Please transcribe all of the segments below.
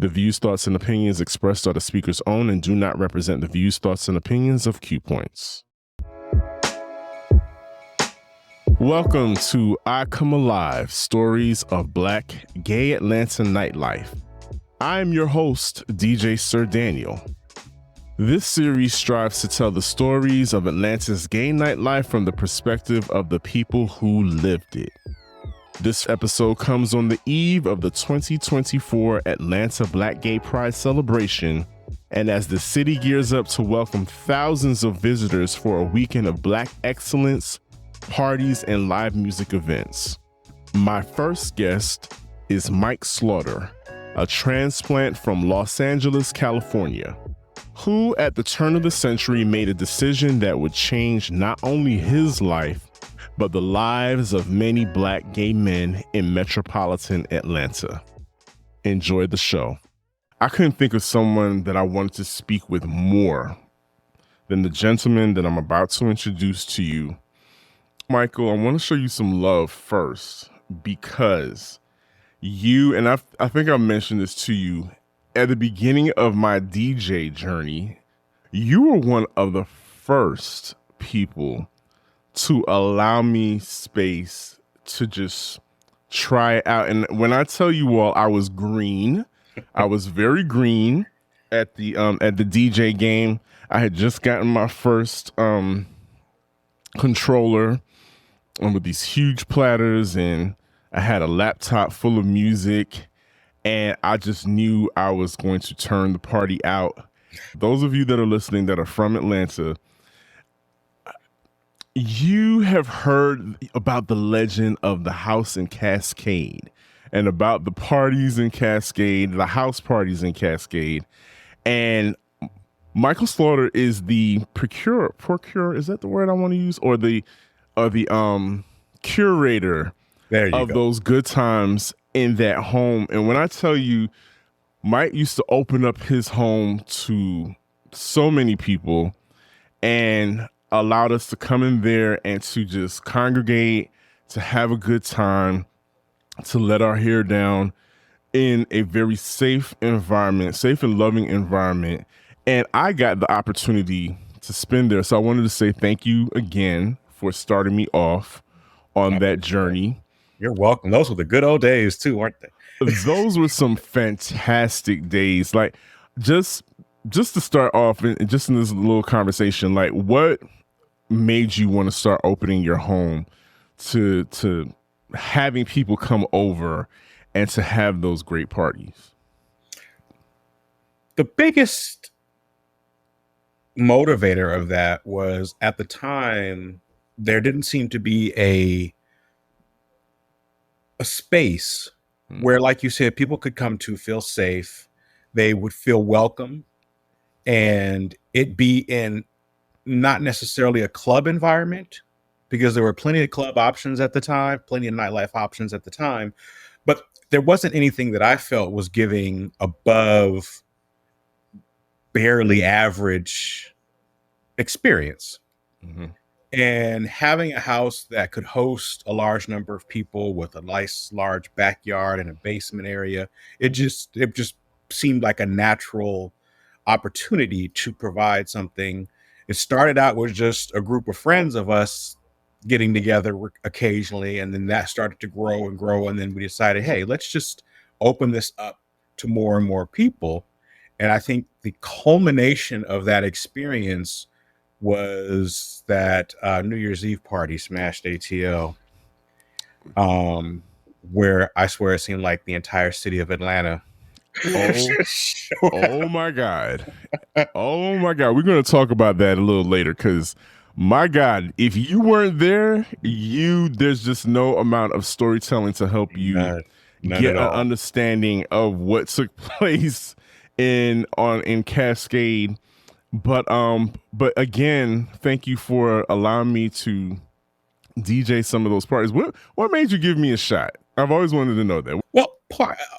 The views, thoughts, and opinions expressed are the speaker's own and do not represent the views, thoughts, and opinions of Q Points. Welcome to I Come Alive, Stories of Black Gay Atlanta Nightlife. I'm your host, DJ Sir Daniel. This series strives to tell the stories of Atlanta's gay nightlife from the perspective of the people who lived it. This episode comes on the eve of the 2024 Atlanta Black Gay Pride celebration, and as the city gears up to welcome thousands of visitors for a weekend of Black excellence, parties, and live music events. My first guest is Mike Slaughter, a transplant from Los Angeles, California, who at the turn of the century made a decision that would change not only his life, but the lives of many Black gay men in metropolitan Atlanta. Enjoy the show. I couldn't think of someone that I wanted to speak with more than the gentleman that I'm about to introduce to you. Michael, I want to show you some love first because you, and I think I mentioned this to you, at the beginning of my DJ journey, you were one of the first people to allow me space to just try it out. And when I tell you all, I was green. I was very green at the DJ game. I had just gotten my first controller with these huge platters, and I had a laptop full of music, and I just knew I was going to turn the party out. Those of you that are listening that are from Atlanta, you have heard about the legend of the house in Cascade and about the parties in Cascade, the house parties in Cascade. And Michael Slaughter is the procurator, is that the word I want to use? Or the curator of those good times in that home. And when I tell you, Mike used to open up his home to so many people and allowed us to come in there and to just congregate, to have a good time, to let our hair down in a very safe environment, safe and loving environment. And I got the opportunity to spend there. So I wanted to say thank you again for starting me off on that journey. You're welcome. Those were the good old days too, weren't they? Those were some fantastic days. Like just to start off, and just in this little conversation, like what made you want to start opening your home to having people come over and to have those great parties? The biggest motivator of that was, at the time, there didn't seem to be a space where, like you said, people could come to feel safe, they would feel welcome, and it be in not necessarily a club environment, because there were plenty of club options at the time, plenty of nightlife options at the time, but there wasn't anything that I felt was giving above barely average experience. Mm-hmm. And having a house that could host a large number of people with a nice large backyard and a basement area, it just seemed like a natural opportunity to provide something. It started out with just a group of friends of us getting together occasionally, and then that started to grow and grow, and then we decided, hey, let's just open this up to more and more people. And I think the culmination of that experience was that New Year's Eve party, Smashed ATL, where I swear it seemed like the entire city of Atlanta. Oh my God. Oh my God. We're going to talk about that a little later, because my God, if you weren't there, there's just no amount of storytelling to help you get an understanding of what took place in Cascade. But again, thank you for allowing me to DJ some of those parties. What made you give me a shot? I've always wanted to know that. Well,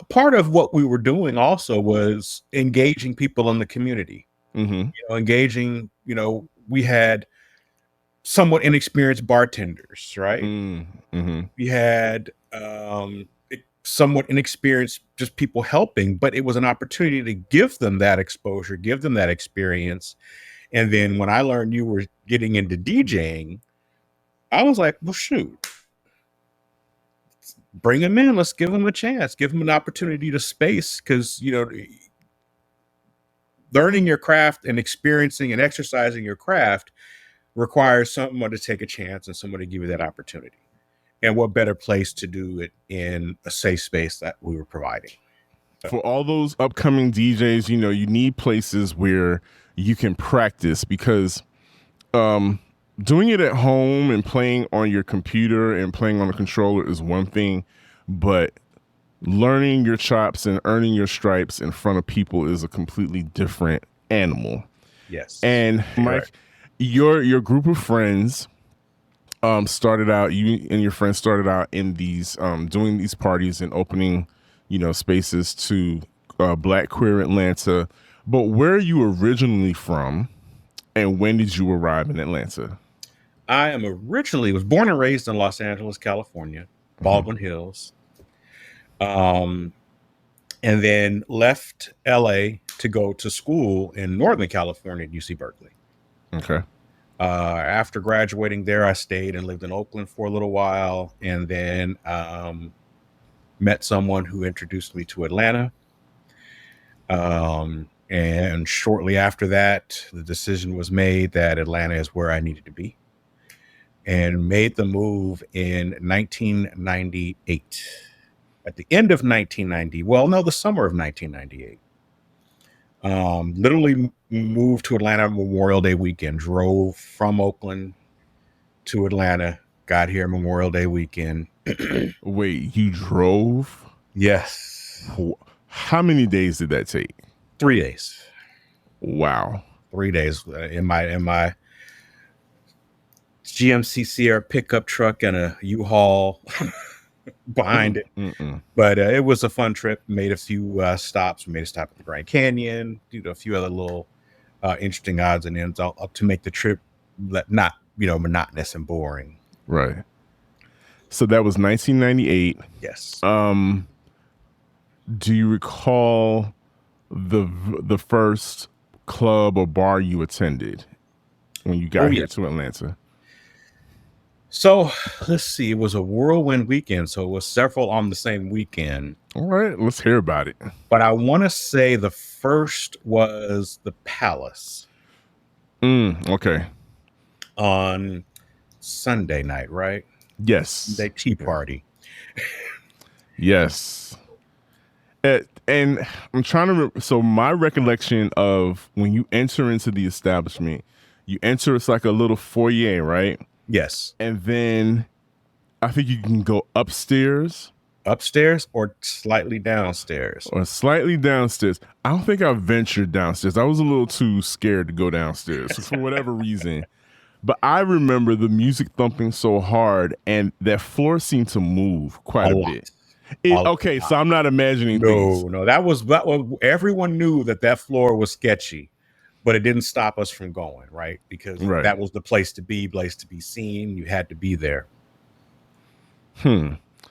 part of what we were doing also was engaging people in the community. Mm-hmm. Engaging, we had somewhat inexperienced bartenders, right? Mm-hmm. We had somewhat inexperienced, just people helping, but it was an opportunity to give them that exposure, give them that experience. And then when I learned you were getting into DJing, I was like, well, shoot, bring them in. Let's give them a chance, give them an opportunity to space. Cause learning your craft and experiencing and exercising your craft requires someone to take a chance and someone to give you that opportunity. And what better place to do it in a safe space that we were providing. For all those upcoming DJs, you need places where you can practice, because doing it at home and playing on your computer and playing on a controller is one thing, but learning your chops and earning your stripes in front of people is a completely different animal. Yes. And Mike, your group of friends started out, you and your friends started out in these doing these parties and opening spaces to Black Queer Atlanta. But where are you originally from, and when did you arrive in Atlanta? I was born and raised in Los Angeles, California, Baldwin Hills. And then left LA to go to school in Northern California at UC Berkeley. Okay. After graduating there, I stayed and lived in Oakland for a little while, and then met someone who introduced me to Atlanta. And shortly after that, the decision was made that Atlanta is where I needed to be, and made the move in 1998. At the end of 1990, the summer of 1998. Literally moved to Atlanta Memorial Day weekend, drove from Oakland to Atlanta, got here Memorial Day weekend. Wait, you drove? Yes. How many days did that take? 3 days. Wow. 3 days in my GMC Sierra pickup truck and a U-Haul behind it. But it was a fun trip. Made a few stops. We made a stop at the Grand Canyon, a few other little interesting odds and ends to make the trip not monotonous and boring. Right. So that was 1998. Yes. Do you recall the first club or bar you attended when you got here to Atlanta? So let's see. It was a whirlwind weekend, so it was several on the same weekend. All right, let's hear about it. But I want to say the first was the Palace. Okay. On Sunday night, right? Yes. Sunday tea party. Yes. And I'm trying to so my recollection of when you enter into the establishment, you enter, it's like a little foyer, right? Yes. And then I think you can go upstairs or slightly downstairs. I don't think I ventured downstairs. I was a little too scared to go downstairs for whatever reason. But I remember the music thumping so hard, and that floor seemed to move quite a bit. Okay, so I'm not imagining things. No, that was everyone knew that floor was sketchy, but it didn't stop us from going, right? Because that was the place to be seen. You had to be there.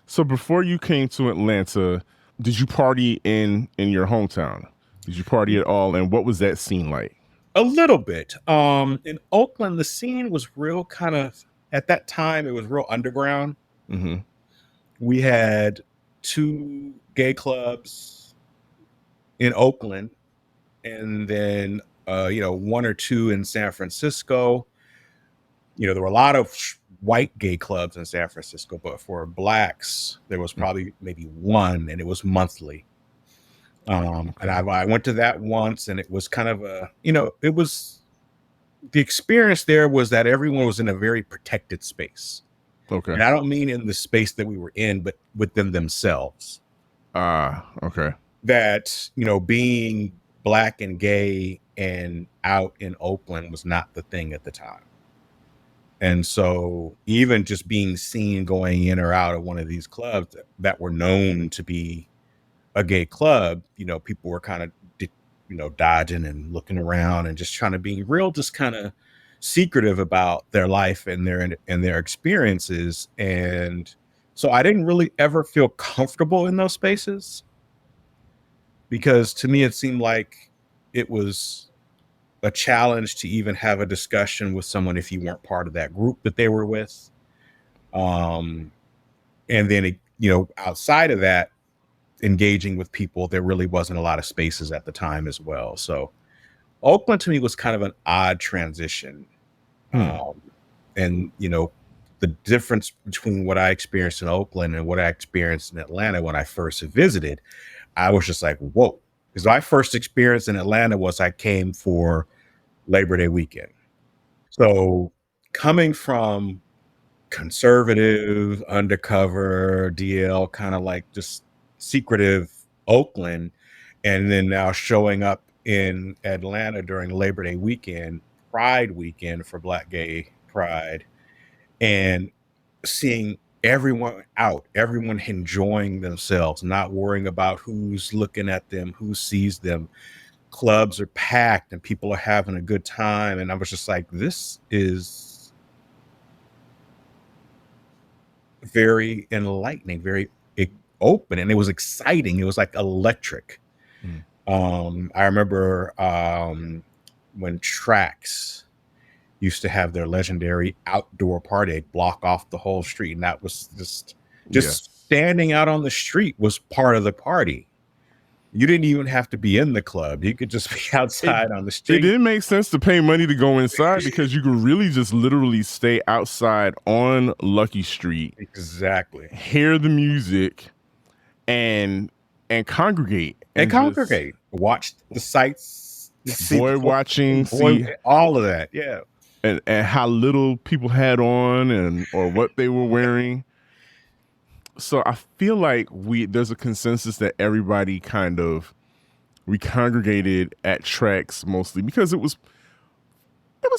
So before you came to Atlanta, did you party in your hometown? Did you party at all? And what was that scene like? A little bit. In Oakland, the scene was real kind of, at that time, it was real underground. Mm-hmm. We had 2 gay clubs in Oakland, and then 1 or 2 in San Francisco. There were a lot of white gay clubs in San Francisco, but for blacks, there was probably maybe 1, and it was monthly. And I went to that once, and it was kind of it was, the experience there was that everyone was in a very protected space. Okay. And I don't mean in the space that we were in, but within themselves. Okay. That, being black and gay and out in Oakland was not the thing at the time. And so even just being seen going in or out of one of these clubs that were known to be a gay club, people were kind of, dodging and looking around and just trying to be real, just kind of secretive about their life and their experiences. And So I didn't really ever feel comfortable in those spaces because to me it seemed like it was a challenge to even have a discussion with someone if you weren't part of that group that they were with. Um, and then, outside of that, engaging with people, there really wasn't a lot of spaces at the time as well. So Oakland to me was kind of an odd transition. Um, and, the difference between what I experienced in Oakland and what I experienced in Atlanta when I first visited, I was just like, whoa. Because my first experience in Atlanta was I came for Labor Day weekend. So coming from conservative, undercover, DL, kind of like just secretive Oakland, and then now showing up in Atlanta during Labor Day weekend, Pride weekend for Black Gay Pride, and seeing everyone out, everyone enjoying themselves, not worrying about who's looking at them, who sees them. Clubs are packed and people are having a good time. And I was just like, this is very enlightening, very open, and it was exciting. It was like electric. I remember when Trax used to have their legendary outdoor party, they'd block off the whole street, and that was just standing out on the street was part of the party. You didn't even have to be in the club. You could just be outside on the street. It didn't make sense to pay money to go inside because you could really just literally stay outside on Lucky Street. Exactly. Hear the music and congregate. And congregate. Watch the sights. Boy watching. See all of that. Yeah. And how little people had on or what they were wearing. So I feel like there's a consensus that everybody we congregated at Trax mostly because it was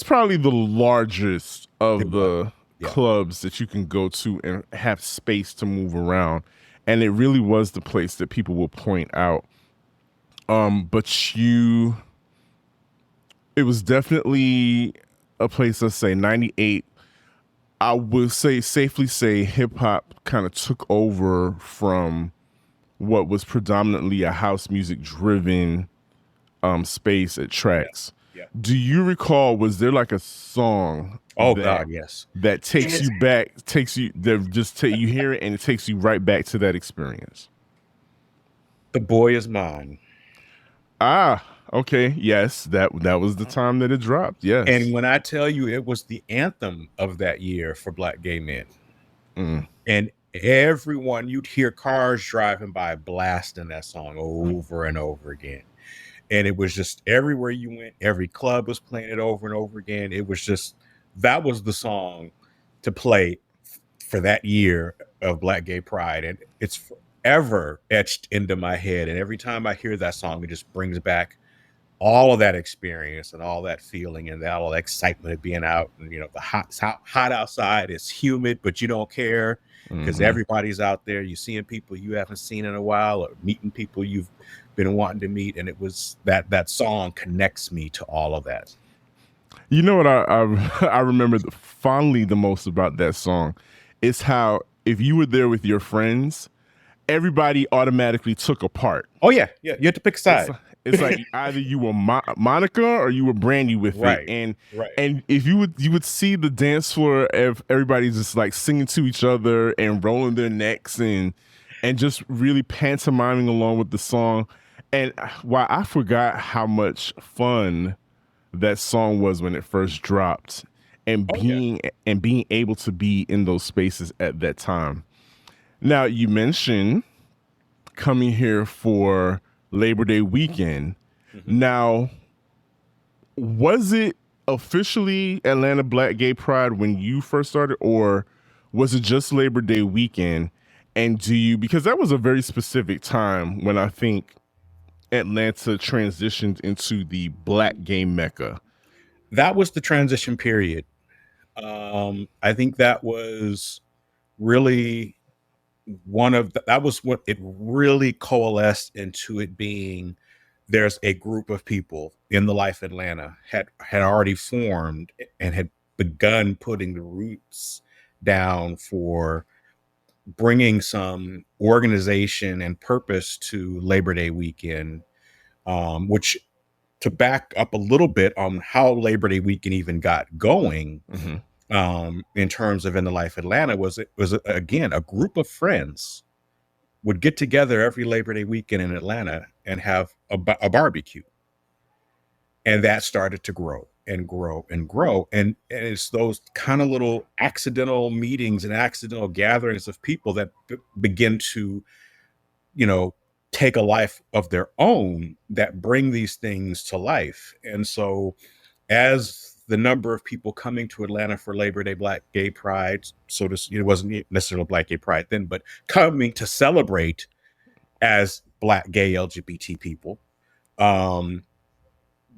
probably the largest of the clubs that you can go to and have space to move around. And it really was the place that people will point out. But it was definitely a place, let's say 98. I would safely say hip hop kind of took over from what was predominantly a house music driven space at Trax. Yeah. Do you recall, was there like a song? Oh God, yes. That takes you back, you hear it and it takes you right back to that experience. The Boy Is Mine. Ah, okay. Yes, that was the time that it dropped. Yes. And when I tell you it was the anthem of that year for Black gay men. And everyone, you'd hear cars driving by blasting that song over and over again. And it was just everywhere you went, every club was playing it over and over again. It was just, that was the song to play for that year of Black Gay Pride. And it's forever etched into my head. And every time I hear that song, it just brings back all of that experience and all that feeling and all that excitement of being out. And, the hot outside, it's humid, but you don't care because everybody's out there. You're seeing people you haven't seen in a while or meeting people you've been wanting to meet. And it was that song connects me to all of that. You know what I remember fondly the most about that song is how if you were there with your friends, everybody automatically took a part. Oh yeah. You had to pick a side. It's like either you were Monica or you were Brandy with it, and if you would see the dance floor of everybody just like singing to each other and rolling their necks and just really pantomiming along with the song. And while I forgot how much fun that song was when it first dropped, and being able to be in those spaces at that time. Now you mentioned coming here for Labor Day weekend. Now, was it officially Atlanta Black Gay Pride when you first started, or was it just Labor Day weekend? And because that was a very specific time when I think Atlanta transitioned into the Black Gay Mecca. That was the transition period. I think that was really that was what it really coalesced into, it being there's a group of people in the Life Atlanta had already formed and had begun putting the roots down for bringing some organization and purpose to Labor Day weekend, which, to back up a little bit on how Labor Day weekend even got going, in terms of In the Life Atlanta, was again, a group of friends would get together every Labor Day weekend in Atlanta and have a barbecue. And that started to grow and grow and grow. And it's those kind of little accidental meetings and accidental gatherings of people that begin to, take a life of their own, that bring these things to life. And so as the number of people coming to Atlanta for Labor Day Black Gay Pride, it wasn't necessarily Black Gay Pride then, but coming to celebrate as Black gay LGBT people,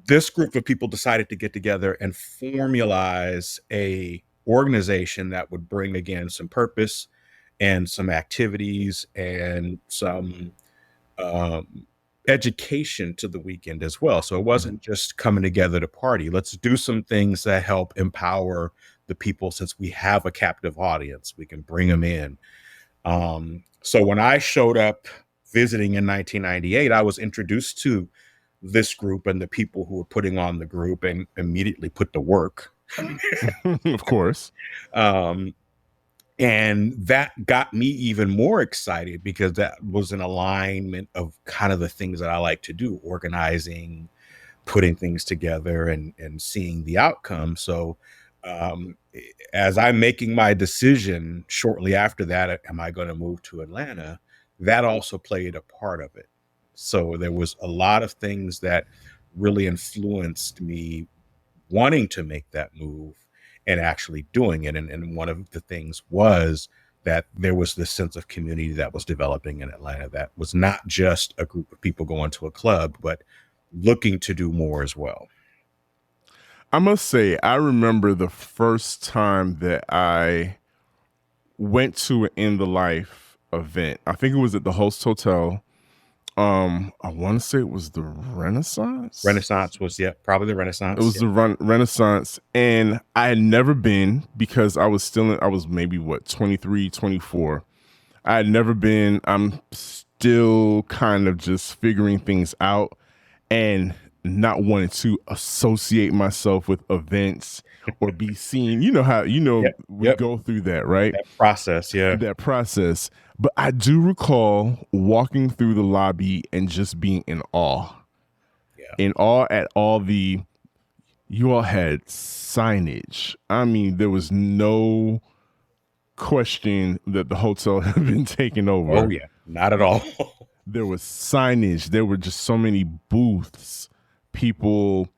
this group of people decided to get together and formalize a organization that would bring, again, some purpose and some activities and some education to the weekend as well. So it wasn't just coming together to party. Let's do some things that help empower the people. Since we have a captive audience, we can bring them in. So when I showed up visiting in 1998, I was introduced to this group and the people who were putting on the group, and immediately put to work. Of course. And that got me even more excited, because that was in alignment of kind of the things that I like to do: organizing, putting things together, and seeing the outcome. So as I'm making my decision shortly after that, am I going to move to Atlanta? That also played a part of it. So there was a lot of things that really influenced me wanting to make that move and actually doing it. And one of the things was that there was this sense of community that was developing in Atlanta, that was not just a group of people going to a club, but looking to do more as well. I must say, I remember the first time that I went to an In the Life event. I think it was at the Host Hotel. I want to say it was the Renaissance. Renaissance was, probably the Renaissance. It was the Renaissance. And I had never been, because I was maybe 23, 24. I had never been. I'm still kind of just figuring things out and not wanting to associate myself with events or be seen. You know how, we go through that, right? That process. Yeah. That process. But I do recall walking through the lobby and just being in awe. Yeah. In awe at you all had signage. I mean, there was no question that the hotel had been taken over. Oh, yeah. Not at all. There was signage. There were just so many booths, people,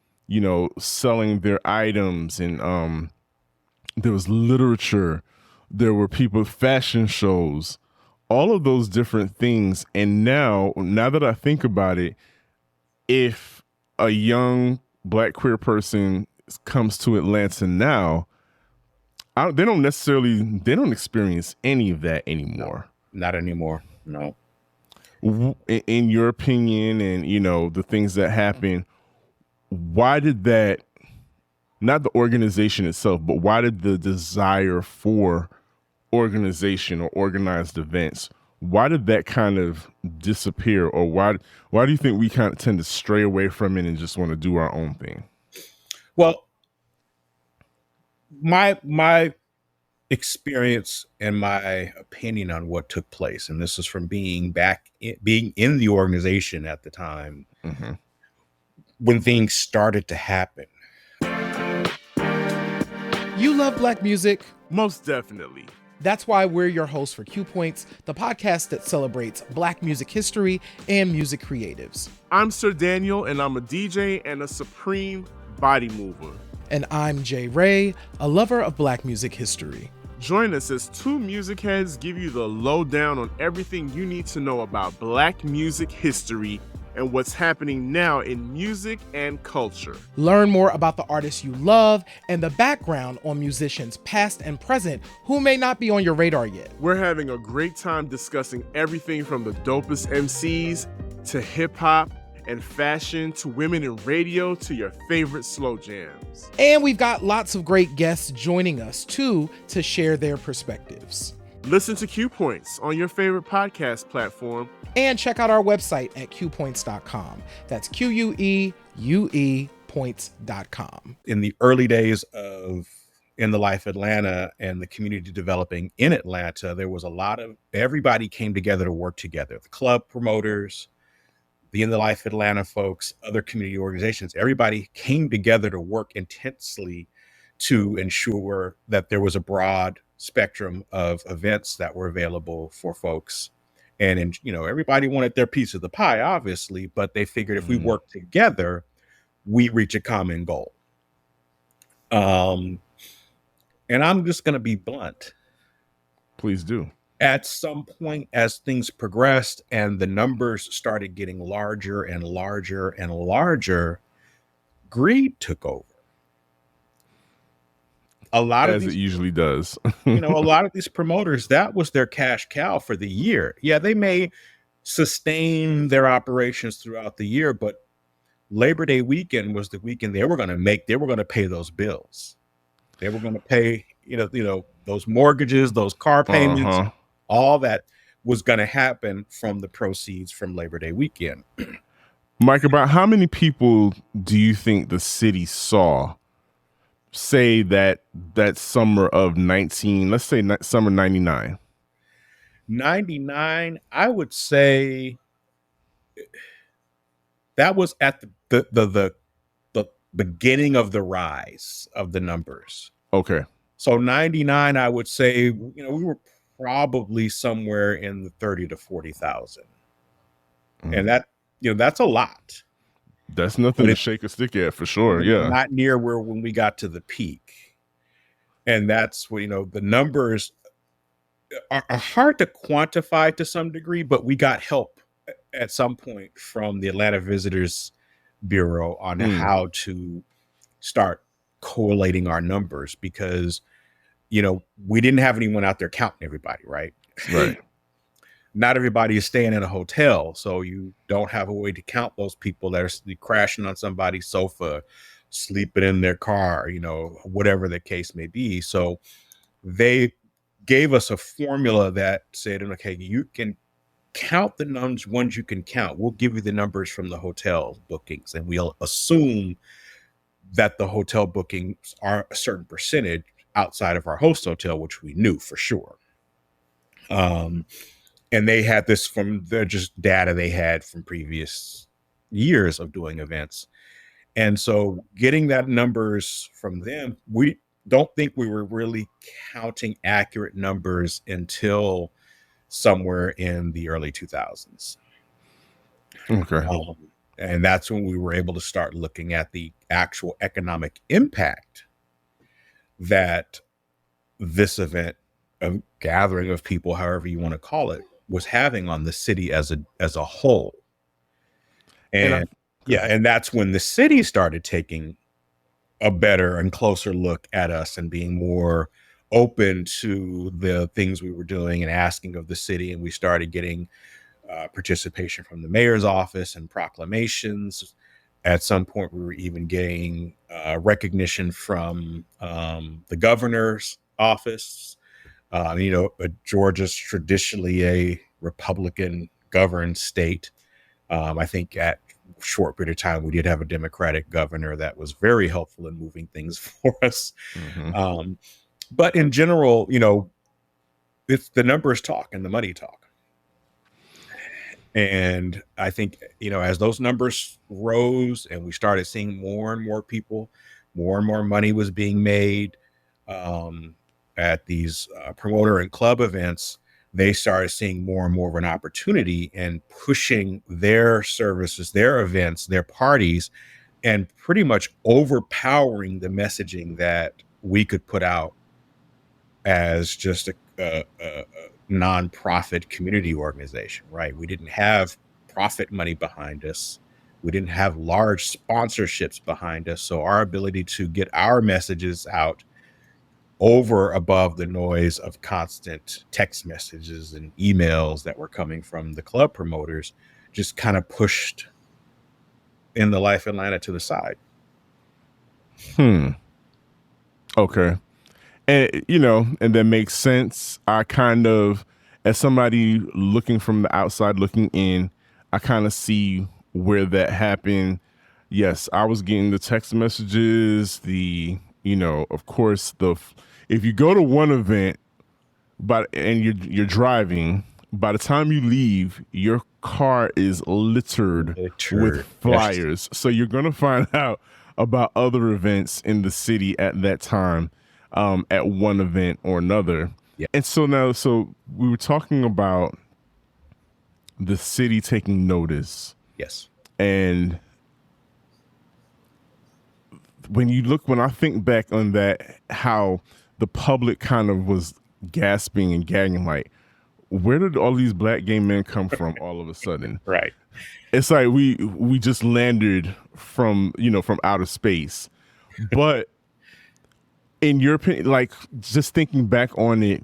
selling their items, and there was literature. There were fashion shows, all of those different things. And now that I think about it, if a young Black queer person comes to Atlanta now, they don't experience any of that anymore. No, not anymore. No. In your opinion, and the things that happen, why did that, not the organization itself, but why did the desire for organization or organized events, why did that kind of disappear? Or why do you think we kind of tend to stray away from it and just want to do our own thing? Well, my experience and my opinion on what took place, and this is from being in the organization at the time, when things started to happen. You love Black music? Most definitely. That's why we're your hosts for Q Points, the podcast that celebrates Black music history and music creatives. I'm Sir Daniel, and I'm a DJ and a supreme body mover. And I'm Jay Ray, a lover of Black music history. Join us as two music heads give you the lowdown on everything you need to know about Black music history and what's happening now in music and culture. Learn more about the artists you love and the background on musicians past and present who may not be on your radar yet. We're having a great time discussing everything from the dopest MCs to hip hop and fashion to women in radio to your favorite slow jams. And we've got lots of great guests joining us too to share their perspectives. Listen to Q Points on your favorite podcast platform. And check out our website at qpoints.com. That's QUEUE points.com. In the early days of In the Life Atlanta and the community developing in Atlanta, there was a lot of, everybody came together to work together. The club promoters, the In the Life Atlanta folks, other community organizations, everybody came together to work intensely to ensure that there was a broad spectrum of events that were available for folks. And everybody wanted their piece of the pie, obviously, but they figured if we work together, we reach a common goal. And I'm just going to be blunt. Please do. At some point, as things progressed and the numbers started getting larger and larger and larger, greed took over. A lot As of these, it usually does. a lot of these promoters, that was their cash cow for the year. Yeah, they may sustain their operations throughout the year, but Labor Day weekend was the weekend they were going to pay those bills. They were going to pay, those mortgages, those car payments, all that was going to happen from the proceeds from Labor Day weekend. Mike, about how many people do you think the city saw, say that summer of summer 99? 99, I would say that was at the beginning of the rise of the numbers. Okay. So 99, I would say, we were probably somewhere in the 30 to 40,000. And that, that's a lot. That's nothing to shake a stick at, for sure. Yeah. Not near when we got to the peak. And that's what, the numbers are hard to quantify to some degree, but we got help at some point from the Atlanta Visitors Bureau on how to start correlating our numbers, because, we didn't have anyone out there counting everybody, right? Right. Not everybody is staying in a hotel, so you don't have a way to count those people that are crashing on somebody's sofa, sleeping in their car, whatever the case may be. So they gave us a formula that said, okay, you can count the ones you can count. We'll give you the numbers from the hotel bookings, and we'll assume that the hotel bookings are a certain percentage outside of our host hotel, which we knew for sure. And they had this from the just data they had from previous years of doing events. And so getting that numbers from them, we don't think we were really counting accurate numbers until somewhere in the early 2000s. Okay. And that's when we were able to start looking at the actual economic impact that this event, a gathering of people, however you want to call it, was having on the city as a whole. And and that's when the city started taking a better and closer look at us and being more open to the things we were doing and asking of the city. And we started getting participation from the mayor's office and proclamations. At some point, we were even getting recognition from the governor's office. Georgia's traditionally a Republican governed state. I think at a short period of time, we did have a Democratic governor that was very helpful in moving things for us. But in general, it's the numbers talk and the money talk. And I think, as those numbers rose and we started seeing more and more people, more and more money was being made at these promoter and club events, they started seeing more and more of an opportunity and pushing their services, their events, their parties, and pretty much overpowering the messaging that we could put out as just a nonprofit community organization, right? We didn't have profit money behind us. We didn't have large sponsorships behind us. So our ability to get our messages out over above the noise of constant text messages and emails that were coming from the club promoters just kind of pushed In the Life Atlanta to the side. Okay. And and that makes sense. I kind of, as somebody looking from the outside looking in, I kind of see where that happened. Yes, I was getting the text messages, of course, if you go to one event, and you're driving, by the time you leave, your car is littered with Yes. flyers. So you're gonna find out about other events in the city at that time, at one event or another. Yeah. And so we were talking about the city taking notice, Yes. and when I think back on that, how the public kind of was gasping and gagging, like, where did all these black gay men come from all of a sudden? Right. It's like we just landed from outer space. But in your opinion, like, just thinking back on it,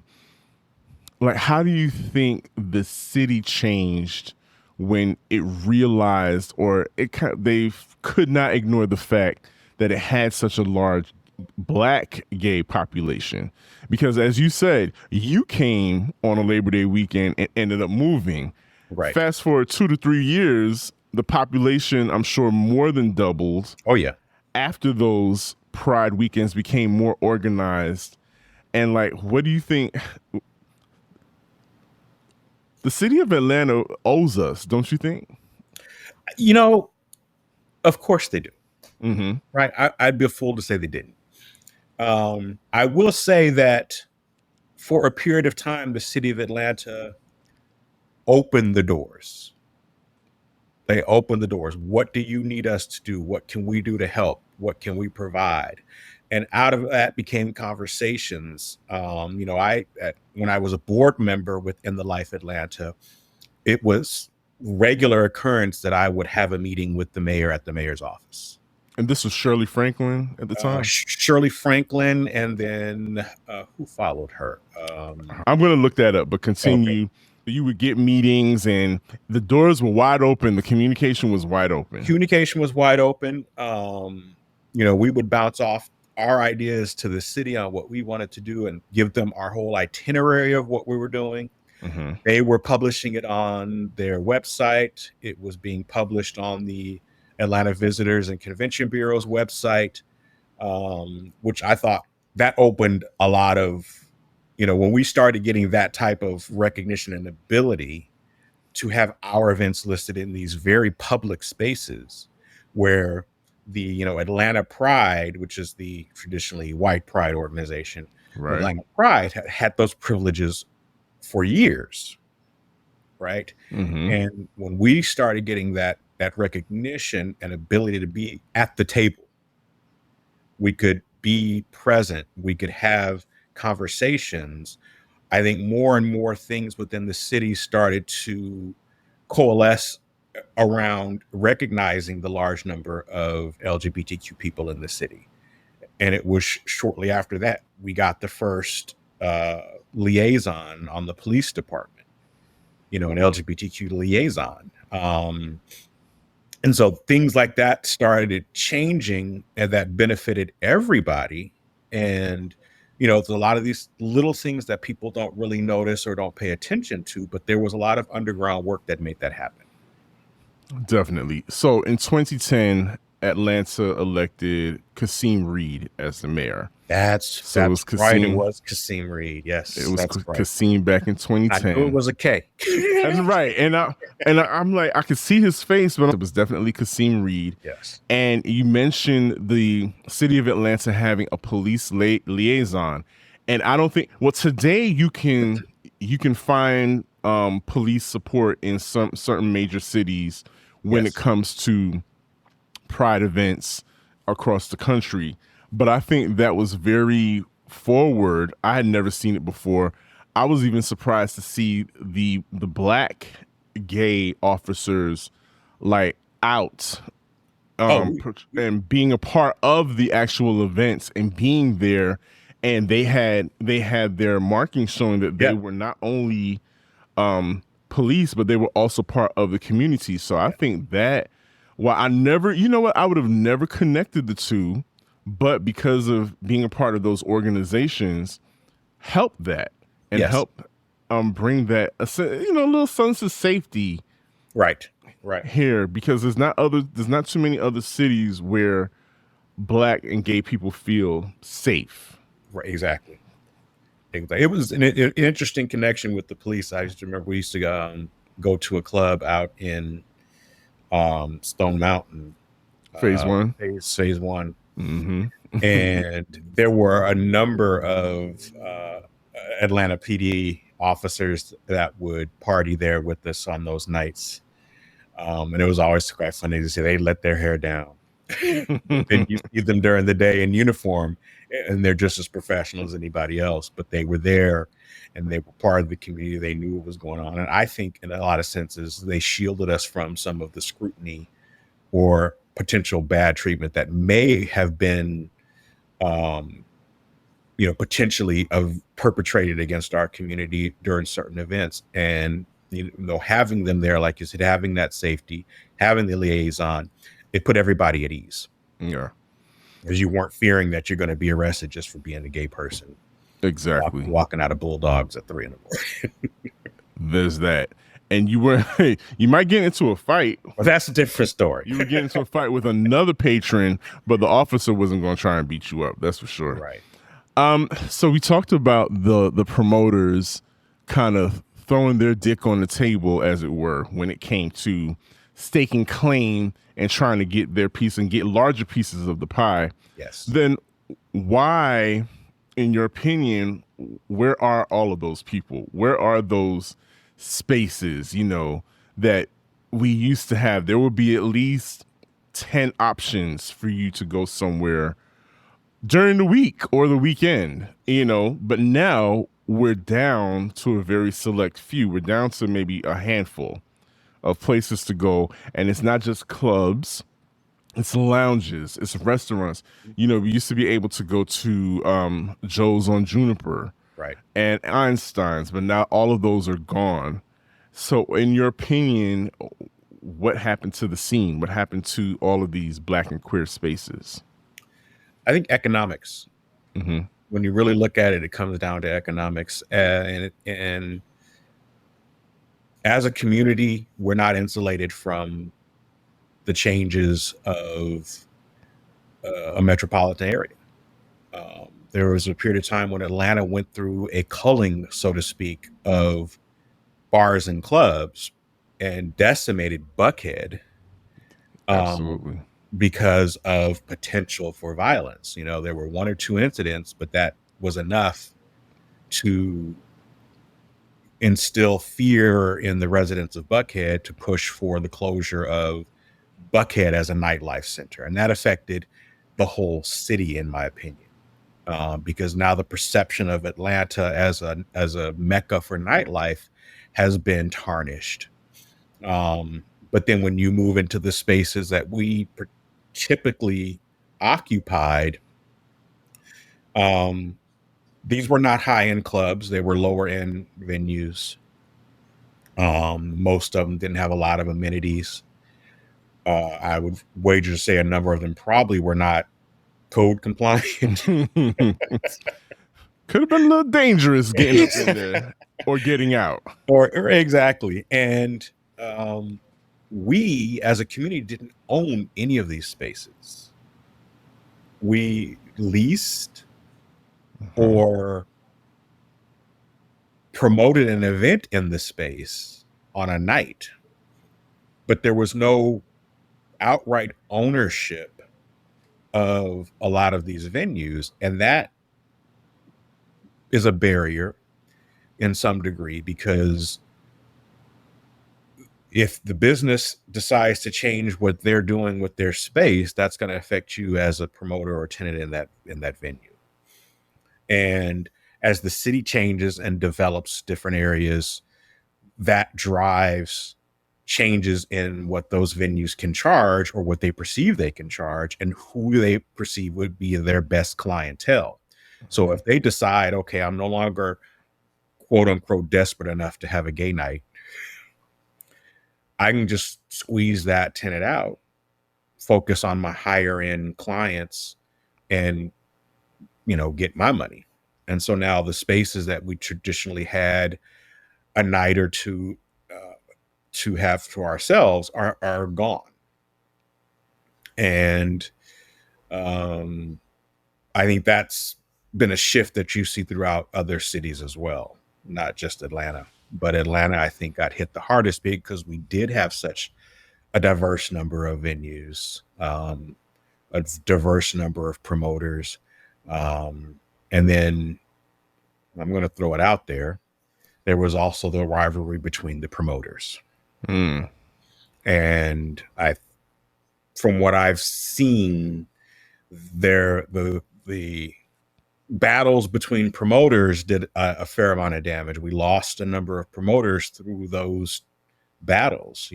like, how do you think the city changed when it realized, or they could not ignore the fact that it had such a large black gay population? Because, as you said, you came on a Labor Day weekend and ended up moving. Right. Fast forward 2 to 3 years, the population, I'm sure, more than doubled. Oh yeah. After those Pride weekends became more organized. And, like, what do you think the city of Atlanta owes us, don't you think? Of course they do. Mm-hmm. Right. I'd be a fool to say they didn't. I will say that for a period of time, the city of Atlanta opened the doors. They opened the doors. What do you need us to do? What can we do to help? What can we provide? And out of that became conversations. When I was a board member within the Life Atlanta, it was regular occurrence that I would have a meeting with the mayor at the mayor's office. And this was Shirley Franklin at the time? Shirley Franklin, and then who followed her? I'm going to look that up, but continue. Okay. You would get meetings and the doors were wide open. The communication was wide open. We would bounce off our ideas to the city on what we wanted to do and give them our whole itinerary of what we were doing. Mm-hmm. They were publishing it on their website. It was being published on the Atlanta Visitors and Convention Bureau's website, which I thought that opened a lot of, when we started getting that type of recognition and ability to have our events listed in these very public spaces where the, Atlanta Pride, which is the traditionally white pride organization, right. Atlanta Pride had those privileges for years. Right. Mm-hmm. And when we started getting that recognition and ability to be at the table, we could be present, we could have conversations. I think more and more things within the city started to coalesce around recognizing the large number of LGBTQ people in the city. And it was shortly after that we got the first liaison on the police department, an LGBTQ liaison. And so things like that started changing, and that benefited everybody. And, it's a lot of these little things that people don't really notice or don't pay attention to, but there was a lot of underground work that made that happen. Definitely. So in 2010, Atlanta elected Kasim Reed as the mayor. That's right. It was Kasim Reed. Yes, it was Kasim back in 2010. I knew it was a K. That's right. And I'm like, I could see his face, but it was definitely Kasim Reed. Yes. And you mentioned the city of Atlanta having a police liaison, and I don't think. Well, today you can find police support in some certain major cities when it comes to Pride events across the country. But I think that was very forward. I had never seen it before. I was even surprised to see the black gay officers like out and being a part of the actual events and being there. And they had their markings showing that they were not only police, but they were also part of the community. So I think that, well, I would have never connected the two, but because of being a part of those organizations, help that and Yes. help bring that little sense of safety Right. here, because there's not too many other cities where Black and gay people feel safe. Right. Exactly. It was an interesting connection with the police. I used to remember we used to go to a club out in Stone Mountain, Phase one. phase one. Mm-hmm. And there were a number of Atlanta PD officers that would party there with us on those nights. And it was always quite funny to see they let their hair down. And you see them during the day in uniform, and they're just as professional as anybody else, but they were there and they were part of the community. They knew what was going on. And I think in a lot of senses, they shielded us from some of the scrutiny or potential bad treatment that may have been potentially perpetrated against our community during certain events. And having them there, like you said, having that safety, having the liaison, it put everybody at ease. Yeah, because you weren't fearing that you're going to be arrested just for being a gay person. Exactly. Walking out of Bulldogs at 3 a.m. There's that. And you might get into a fight. Well, that's a different story. You would get into a fight with another patron, but the officer wasn't going to try and beat you up. That's for sure. Right. So we talked about the promoters kind of throwing their dick on the table, as it were, when it came to staking claim and trying to get their piece and get larger pieces of the pie. Yes. Then why, in your opinion, where are all of those people? Where are those spaces, that we used to have? There would be at least 10 options for you to go somewhere during the week or the weekend, but now we're down to a very select few. We're down to maybe a handful of places to go. And it's not just clubs, it's lounges, it's restaurants. We used to be able to go to Joe's on Juniper, right, and Einstein's, but now all of those are gone. So in your opinion, what happened to the scene? What happened to all of these Black and queer spaces? I think economics. Mm-hmm. When you really look at it, it comes down to economics. And as a community, we're not insulated from the changes of a metropolitan area. There was a period of time when Atlanta went through a culling, so to speak, of bars and clubs and decimated Buckhead. Absolutely. Because of potential for violence. There were 1 or 2 incidents, but that was enough to instill fear in the residents of Buckhead to push for the closure of Buckhead as a nightlife center. And that affected the whole city, in my opinion, because now the perception of Atlanta as a mecca for nightlife has been tarnished. But then when you move into the spaces that we typically occupied, these were not high-end clubs. They were lower-end venues. Most of them didn't have a lot of amenities. I would wager to say a number of them probably were not code compliant. Could have been a little dangerous getting up in there or getting out. Or exactly. And we as a community didn't own any of these spaces. We leased or promoted an event in the space on a night, but there was no outright ownership of a lot of these venues. And that is a barrier in some degree, because if the business decides to change what they're doing with their space, that's going to affect you as a promoter or tenant in that venue. And as the city changes and develops different areas, that drives changes in what those venues can charge or what they perceive they can charge and who they perceive would be their best clientele. So if they decide, okay, I'm no longer quote unquote desperate enough to have a gay night, I can just squeeze that tenant out, focus on my higher end clients, and, get my money. And so now the spaces that we traditionally had a night or two to have to ourselves are gone. And I think that's been a shift that you see throughout other cities as well, not just Atlanta. But Atlanta, I think, got hit the hardest because we did have such a diverse number of venues, a diverse number of promoters. And then I'm going to throw it out there. There was also the rivalry between the promoters. And from what I've seen, the battles between promoters did a fair amount of damage. We lost a number of promoters through those battles,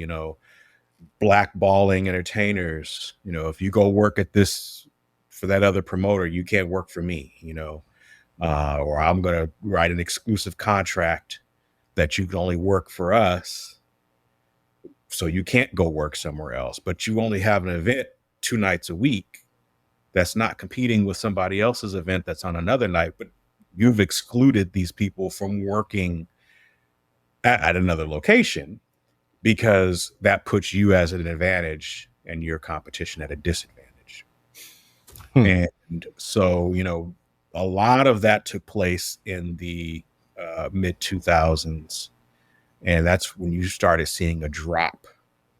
blackballing entertainers. If you go work at this for that other promoter, you can't work for me, or I'm going to write an exclusive contract that you can only work for us. So you can't go work somewhere else, but you only have an event 2 nights a week that's not competing with somebody else's event that's on another night, but you've excluded these people from working at another location because that puts you as an advantage and your competition at a disadvantage. And so, a lot of that took place in the mid 2000s. And that's when you started seeing a drop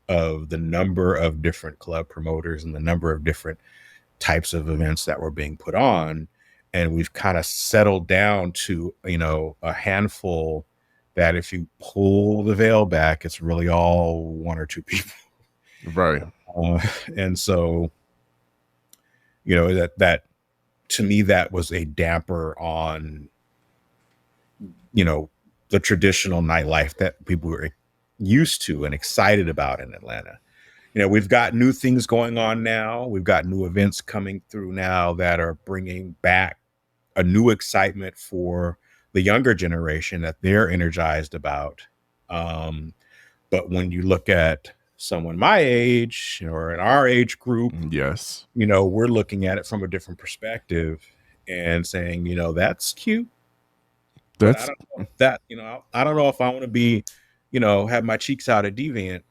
of the number of different club promoters and the number of different types of events that were being put on. And we've kind of settled down to, a handful that if you pull the veil back, it's really all 1 or 2 people. Right. And so, that to me, that was a damper on, the traditional nightlife that people were used to and excited about in Atlanta. We've got new things going on now. We've got new events coming through now that are bringing back a new excitement for the younger generation that they're energized about. But when you look at someone my age or in our age group, yes, we're looking at it from a different perspective and saying, that's cute. But I don't know if that, I don't know if I want to be, have my cheeks out at Deviant.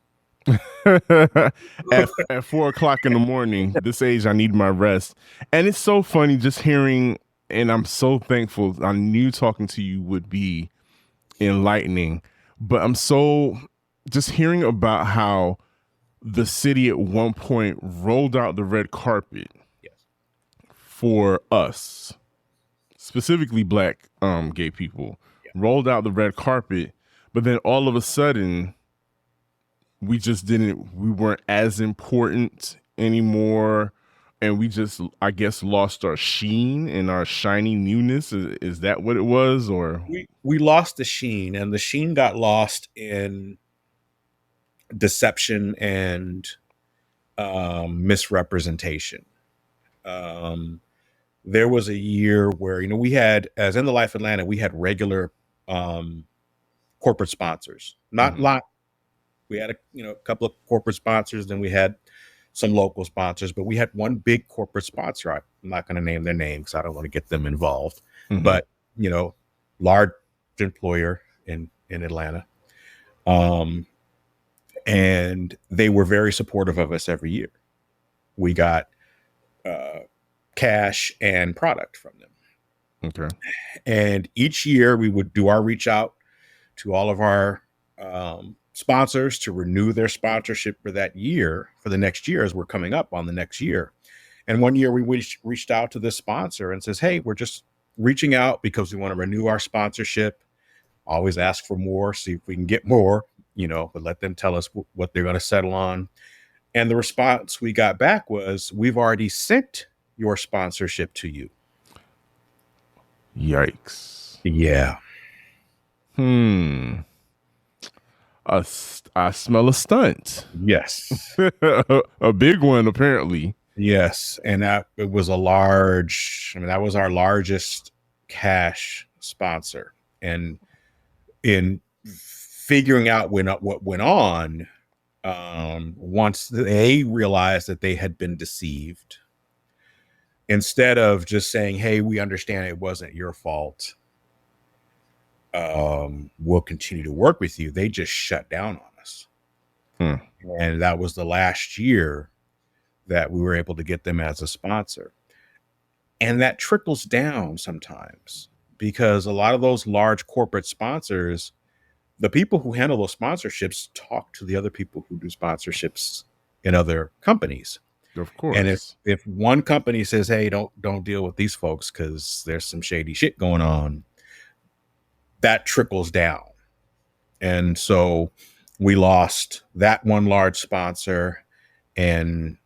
at 4 o'clock in the morning. This age, I need my rest. And it's so funny just hearing, and I'm so thankful. I knew talking to you would be enlightening, but I'm so just hearing about how the city at one point rolled out the red carpet for us, specifically Black gay people, rolled out the red carpet, but then all of a sudden we weren't as important anymore. And we just, I guess, lost our sheen and our shiny newness. Is that what it was? Or we lost the sheen, and the sheen got lost in deception and misrepresentation. There was a year where, we had, as In the Life Atlanta, we had regular corporate sponsors, not lot. We had a couple of corporate sponsors, then we had some local sponsors, but we had one big corporate sponsor. I'm not going to name their name because I don't want to get them involved, but large employer in Atlanta. And they were very supportive of us every year. We got cash and product from them. Okay. And each year we would do our reach out to all of our sponsors to renew their sponsorship for that year, for the next year, as we're coming up on the next year. And one year we reached out to this sponsor and says, hey, we're just reaching out because we want to renew our sponsorship. Always ask for more, see if we can get more, but let them tell us what they're going to settle on. And the response we got back was, we've already sent your sponsorship to you. Yikes. Yeah. I smell a stunt. Yes. A big one, apparently. Yes. And that was that was our largest cash sponsor. And in figuring out what went on, once they realized that they had been deceived, instead of just saying, hey, we understand it wasn't your fault, we'll continue to work with you, they just shut down on us. And that was the last year that we were able to get them as a sponsor. And that trickles down sometimes, because a lot of those large corporate sponsors, the people who handle those sponsorships talk to the other people who do sponsorships in other companies. Of course. And if one company says, hey, don't deal with these folks because there's some shady shit going on, that trickles down. And so we lost that one large sponsor and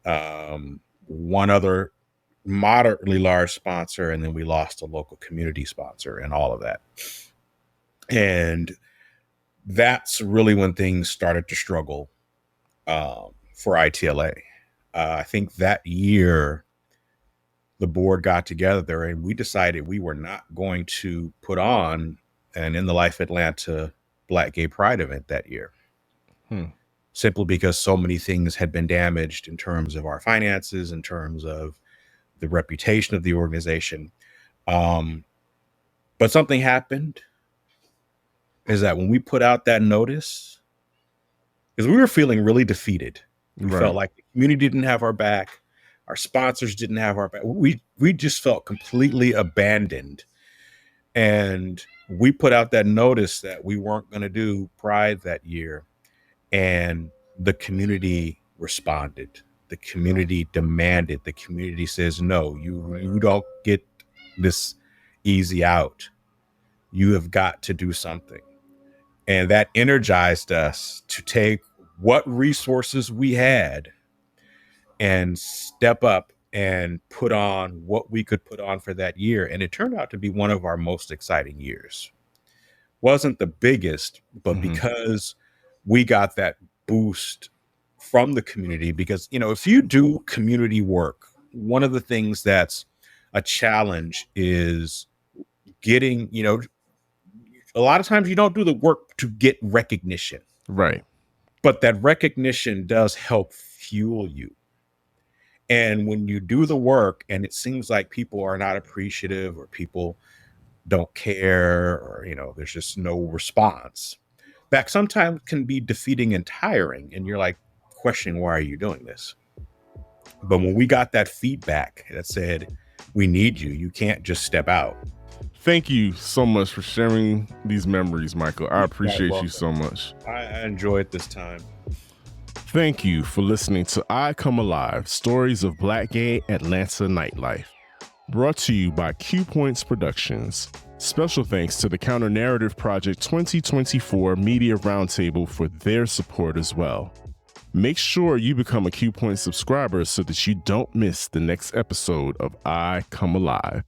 one other moderately large sponsor, and then we lost a local community sponsor and all of that. And that's really when things started to struggle for ITLA. I think that year the board got together and we decided we were not going to put on an In the Life Atlanta Black Gay Pride event that year. Simply because so many things had been damaged in terms of our finances, in terms of the reputation of the organization. But something happened, is that when we put out that notice, because we were feeling really defeated. We felt like the community didn't have our back. Our sponsors didn't have our back. We just felt completely abandoned. And we put out that notice that we weren't going to do Pride that year. And the community responded. The community demanded. The community says, no, you don't get this easy out. You have got to do something. And that energized us to take what resources we had and step up and put on what we could put on for that year. And it turned out to be one of our most exciting years. Wasn't the biggest, but because we got that boost from the community, because, you know, if you do community work, one of the things that's a challenge is getting, you know, a lot of times you don't do the work to get recognition. Right. But that recognition does help fuel you. And when you do the work and it seems like people are not appreciative or people don't care, or, you know, there's just no response, that sometimes can be defeating and tiring. And you're like questioning, why are you doing this? But when we got that feedback that said, we need you, you can't just step out. Thank you so much for sharing these memories, Michael. I appreciate you so much. I enjoyed this time. Thank you for listening to I Come Alive, Stories of Black Gay Atlanta Nightlife. Brought to you by Q Points Productions. Special thanks to the Counter Narrative Project 2024 Media Roundtable for their support as well. Make sure you become a Q Point subscriber so that you don't miss the next episode of I Come Alive.